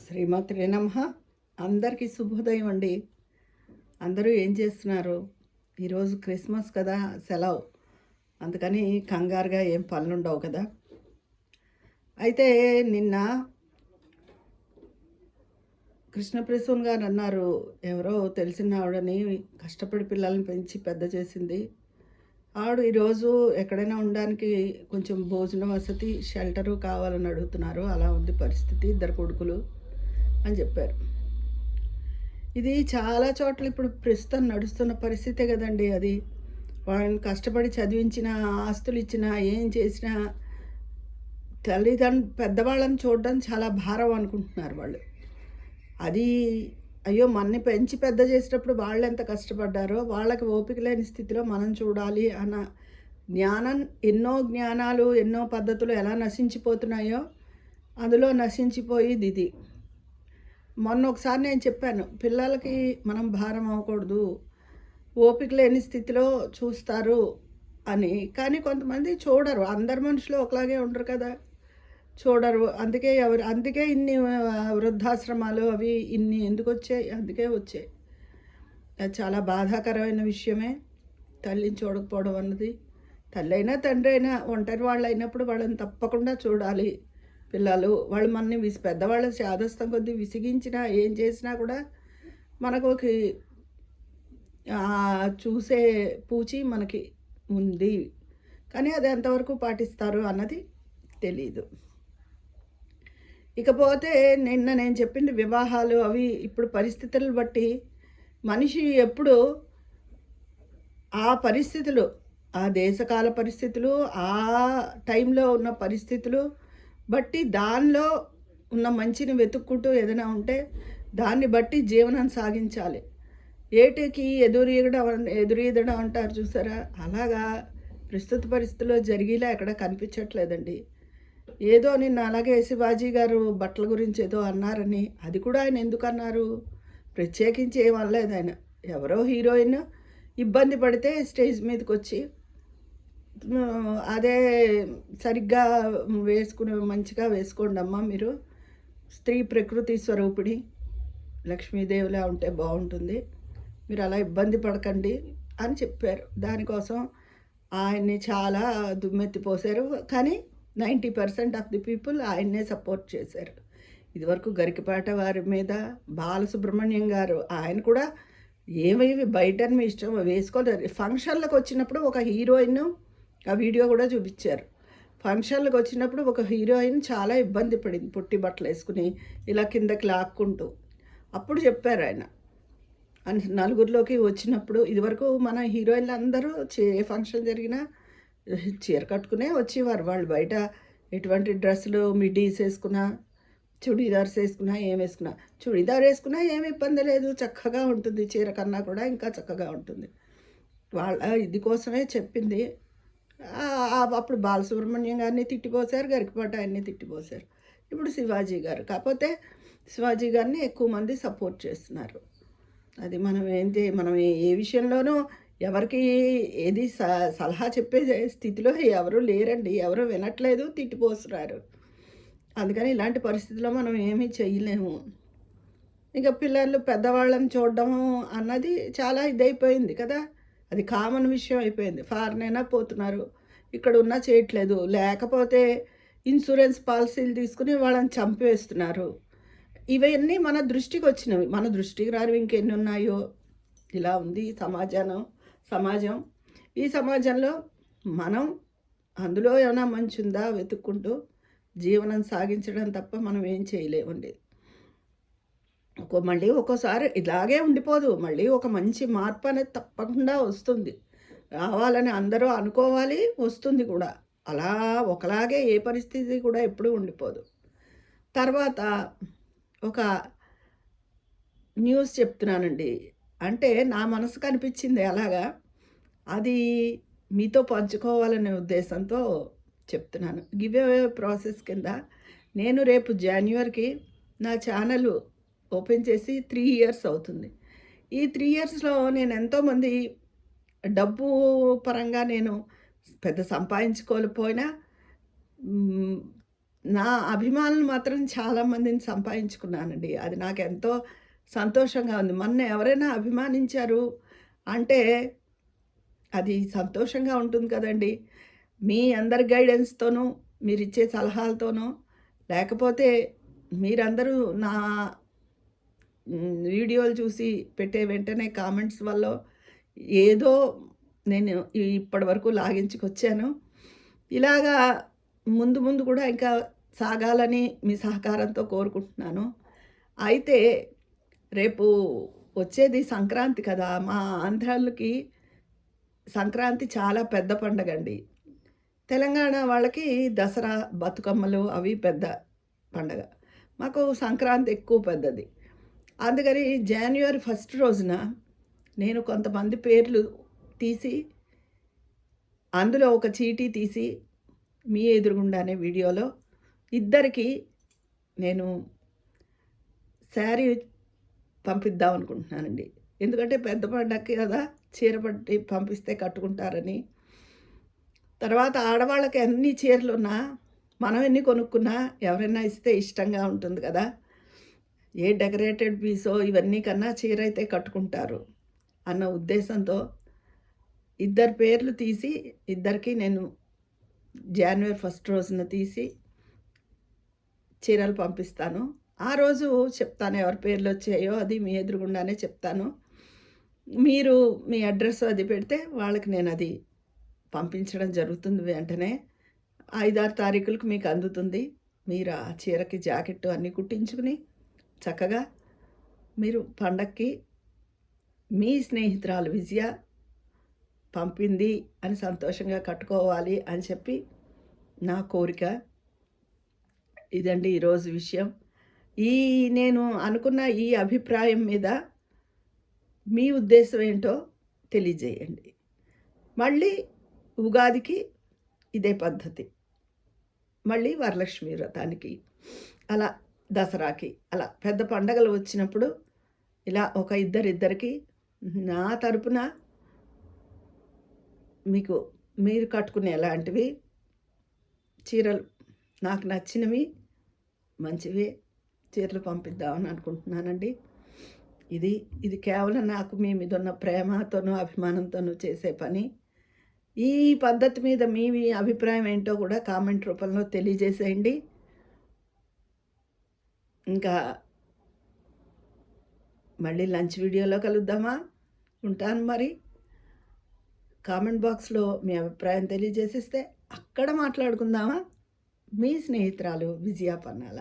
శ్రీమాత్రే నమః. అందరికీ శుభోదయం అండి. అందరూ ఏం చేస్తున్నారు? ఈరోజు క్రిస్మస్ కదా, సెలవు. అందుకని కంగారుగా ఏం పనులుండవు కదా. అయితే నిన్న కృష్ణప్రసూన్ గారు అన్నారు, ఎవరో తెలిసిన ఆవిడని కష్టపడి పిల్లల్ని పెంచి పెద్ద చేసింది ఆవిడ. ఈరోజు ఎక్కడైనా ఉండడానికి కొంచెం భోజన వసతి, షెల్టరు కావాలని అడుగుతున్నారు. అలా ఉంది పరిస్థితి, ఇద్దరు కొడుకులు అని చెప్పారు. ఇది చాలా చోట్ల ఇప్పుడు ప్రస్తుతం నడుస్తున్న పరిస్థితే కదండి. అది వాళ్ళని కష్టపడి చదివించిన, ఆస్తులు ఇచ్చిన, ఏం చేసినా పెద్దవాళ్ళని చూడడం చాలా భారం అనుకుంటున్నారు వాళ్ళు. అది అయ్యో మనని పెంచి పెద్ద చేసేటప్పుడు వాళ్ళు ఎంత కష్టపడ్డారో వాళ్ళకి ఓపిక లేని స్థితిలో మనం చూడాలి అన్న జ్ఞానం, ఎన్నో జ్ఞానాలు, ఎన్నో పద్ధతులు ఎలా నశించిపోతున్నాయో అందులో నశించిపోయేది ఇది. మొన్న ఒకసారి నేను చెప్పాను, పిల్లలకి మనం భారం అవ్వకూడదు, ఓపిక లేని స్థితిలో చూస్తారు అని. కానీ కొంతమంది చూడరు, అందరు మనుషులు ఒకలాగే ఉండరు కదా, చూడరు. అందుకే ఇన్ని వృద్ధాశ్రమాలు అవి ఇన్ని ఎందుకు వచ్చాయి, అందుకే వచ్చాయి. అది చాలా బాధాకరమైన విషయమే, తల్లిని చూడకపోవడం అన్నది. తల్లి అయినా తండ్రి అయినా ఒంటరి వాళ్ళు అయినప్పుడు వాళ్ళని తప్పకుండా చూడాలి. పిల్లలు వాళ్ళు మనని పెద్దవాళ్ళు చాదస్తం కొద్దీ విసిగించినా ఏం చేసినా కూడా మనకు చూసే పూచి మనకి ఉంది. కానీ అది ఎంతవరకు పాటిస్తారు అన్నది తెలీదు. ఇకపోతే నిన్న నేను చెప్పింది వివాహాలు అవి ఇప్పుడు పరిస్థితులను బట్టి మనిషి ఎప్పుడు ఆ పరిస్థితులు, ఆ దేశకాల పరిస్థితులు, ఆ టైంలో ఉన్న పరిస్థితులు బట్టి దానిలో ఉన్న మంచిని వెతుక్కుంటూ ఏదైనా ఉంటే దాన్ని బట్టి జీవనం సాగించాలి. ఏటికి ఎదురీదడం అంటారు చూసారా, అలాగా ప్రస్తుత పరిస్థితుల్లో జరిగేలా ఎక్కడ కనిపించట్లేదండి. ఏదో నిన్న అలాగే శివాజీ గారు బట్టల గురించి ఏదో అన్నారని, అది కూడా ఆయన ఎందుకు అన్నారు, ప్రత్యేకించి ఏం అనలేదు ఆయన. ఎవరో హీరోయిన్ ఇబ్బంది పడితే స్టేజ్ మీదకి వచ్చి అదే సరిగ్గా మంచిగా వేసుకోండి అమ్మా, మీరు స్త్రీ ప్రకృతి స్వరూపిణి లక్ష్మీదేవిలా ఉంటే బాగుంటుంది, మీరు అలా ఇబ్బంది పడకండి అని చెప్పారు. దానికోసం ఆయన్ని చాలా దుమ్మెత్తిపోసారు. కానీ 90% ఆఫ్ ది పీపుల్ ఆయన్నే సపోర్ట్ చేశారు. ఇదివరకు గరికపాట వారి మీద, బాలసుబ్రహ్మణ్యం గారు, ఆయన కూడా ఏమేమి బయట మీ ఇష్టం వేసుకోలేదు. ఫంక్షన్లకు వచ్చినప్పుడు ఒక హీరోయిన్, ఆ వీడియో కూడా చూపించారు. ఫంక్షన్లకు వచ్చినప్పుడు ఒక హీరోయిన్ చాలా ఇబ్బంది పడింది, పొట్టి బట్టలు వేసుకుని ఇలా కిందకి లాక్కుంటూ. అప్పుడు చెప్పారు ఆయన నలుగురిలోకి వచ్చినప్పుడు. ఇదివరకు మన హీరోయిన్లు అందరూ ఏ ఫంక్షన్ జరిగినా చీర కట్టుకునే వచ్చేవారు. వాళ్ళు బయట ఎటువంటి డ్రెస్సులు మిడ్డీస్ వేసుకున్నా, చుడీదార్స్ వేసుకున్నా, ఏం వేసుకున్నా, చుడీదార్ వేసుకున్నా ఏమి ఇబ్బంది లేదు, చక్కగా ఉంటుంది. చీర కన్నా కూడా ఇంకా చక్కగా ఉంటుంది. వాళ్ళ ఇది కోసమే చెప్పింది. అప్పుడు బాలసుబ్రహ్మణ్యం గారిని తిట్టిపోసారు, గరికపాట ఆయన్ని తిట్టిపోసారు. ఇప్పుడు శివాజీ గారు, కాకపోతే శివాజీ గారిని ఎక్కువ మంది సపోర్ట్ చేస్తున్నారు. అది మనం ఏ విషయంలోనూ ఎవరికి ఏది సలహా చెప్పే స్థితిలో ఎవరు లేరండి, ఎవరు వినట్లేదు, తిట్టిపోస్తున్నారు. అందుకని ఇలాంటి పరిస్థితుల్లో మనం ఏమీ చేయలేము. ఇంకా పిల్లలు పెద్దవాళ్ళని చూడడము అన్నది చాలా ఇదైపోయింది కదా, అది కామన్ విషయం అయిపోయింది. ఫారెన్ అయినా పోతున్నారు, ఇక్కడ ఉన్నా చేయట్లేదు. లేకపోతే ఇన్సూరెన్స్ పాలసీలు తీసుకుని వాళ్ళని చంపేస్తున్నారు. ఇవన్నీ మన దృష్టికి వచ్చినవి, మన దృష్టికి రానివి ఇంకెన్ని ఉన్నాయో. ఇలా ఉంది సమాజం. ఈ సమాజంలో మనం అందులో ఏమైనా మంచి ఉందా వెతుక్కుంటూ జీవనం సాగించడం తప్ప మనం ఏం చేయలేమండి. మళ్ళీ ఒక్కోసారి ఇలాగే ఉండిపోదు, మళ్ళీ ఒక మంచి మార్పు అనేది తప్పకుండా వస్తుంది. రావాలని అందరూ అనుకోవాలి, వస్తుంది కూడా. అలా ఒకలాగే ఏ పరిస్థితి కూడా ఎప్పుడూ ఉండిపోదు. తర్వాత ఒక న్యూస్ చెప్తున్నానండి. అంటే నా మనసుకు అనిపించింది అలాగా, అది మీతో పంచుకోవాలనే ఉద్దేశంతో చెప్తున్నాను. గివ్ అవే ప్రాసెస్ కింద నేను రేపు జనవరికి నా ఛానల్ ఓపెన్ చేసి 3 ఇయర్స్ అవుతుంది. ఈ 3 ఇయర్స్లో నేను ఎంతోమంది డబ్బు పరంగా నేను పెద్ద సంపాదించుకోలేకపోయినా నా అభిమానులు మాత్రం చాలామందిని సంపాదించుకున్నానండి. అది నాకెంతో సంతోషంగా ఉంది. మొన్న ఎవరైనా అభిమానించారు అంటే అది సంతోషంగా ఉంటుంది కదండీ! మీ అందరి గైడెన్స్‌తోనూ, మీరిచ్చే సలహాలతోనో, లేకపోతే మీరందరూ నా వీడియోలు చూసి పెట్టే వెంటనే కామెంట్స్ వల్లో ఏదో నేను ఇప్పటివరకు లాగించుకొచ్చాను. ఇలాగా ముందు ముందు కూడా ఇంకా సాగాలని మీ సహకారంతో కోరుకుంటున్నాను. అయితే రేపు వచ్చేది సంక్రాంతి కదా! మా ఆంధ్రాళ్ళకి సంక్రాంతి చాలా పెద్ద పండగండి. తెలంగాణ వాళ్ళకి దసరా, బతుకమ్మలు అవి పెద్ద పండగ. మాకు సంక్రాంతి ఎక్కువ పెద్దది. అందుకని జాన్యువరి 1 రోజున నేను కొంతమంది పేర్లు తీసి, అందులో ఒక చీటీ తీసి మీ ఎదురుగుండానే వీడియోలో ఇద్దరికీ నేను శారీ పంపిద్దాం అనుకుంటున్నానండి. ఎందుకంటే పెద్ద పండగకి కదా! చీర పట్టి పంపిస్తే కట్టుకుంటారని. తర్వాత ఆడవాళ్ళకి ఎన్ని చీరలున్నా, మనం ఎన్ని కొనుక్కున్నా ఎవరైనా ఇస్తే ఇష్టంగా ఉంటుంది కదా! ఏ డెకరేటెడ్ పీసో ఇవన్నీ కన్నా చీర అయితే కట్టుకుంటారు అన్న ఉద్దేశంతో ఇద్దరి పేర్లు తీసి ఇద్దరికీ నేను జాన్యువరి 1 రోజున తీసి చీరలు పంపిస్తాను. ఆ రోజు చెప్తాను ఎవరి పేర్లు వచ్చాయో అది మీ ఎదురుగుండానే చెప్తాను. మీరు మీ అడ్రస్ అది పెడితే వాళ్ళకి నేను అది పంపించడం జరుగుతుంది వెంటనే. 5, 6 తారీఖులకు మీకు అందుతుంది. మీరు ఆ చీరకి జాకెట్టు అన్నీ కుట్టించుకుని చక్కగా మీరు పండక్కి మీ స్నేహితురాలు విజయ పంపింది అని సంతోషంగా కట్టుకోవాలి అని చెప్పి నా కోరిక. ఇదండి ఈరోజు విషయం. నేను అనుకున్న ఈ అభిప్రాయం మీద మీ ఉద్దేశం ఏంటో తెలియజేయండి. మళ్ళీ ఉగాదికి ఇదే పద్ధతి. మళ్ళీ వరలక్ష్మి వ్రతానికి, అలా దసరాకి, అలా పెద్ద పండగలు వచ్చినప్పుడు ఇలా ఒక ఇద్దరికి నా తరపున మీకు మీరు కట్టుకునే ఎలాంటివి చీరలు నాకు నచ్చినవి మంచివే చీరలు పంపిద్దామని అనుకుంటున్నానండి. ఇది కేవలం నాకు మీ మీద ఉన్న ప్రేమతోనూ అభిమానంతోనూ చేసే పని. ఈ పద్ధతి మీద మీ అభిప్రాయం ఏంటో కూడా కామెంట్ రూపంలో తెలియజేసేయండి. ఇంకా మళ్ళీ లంచ్ వీడియోలో కలుద్దామా? ఉంటాను మరి. కామెంట్ బాక్స్లో మీ అభిప్రాయం తెలియజేసిస్తే అక్కడ మాట్లాడుకుందామా? మీ స్నేహితురాలు విజయ పన్నాల.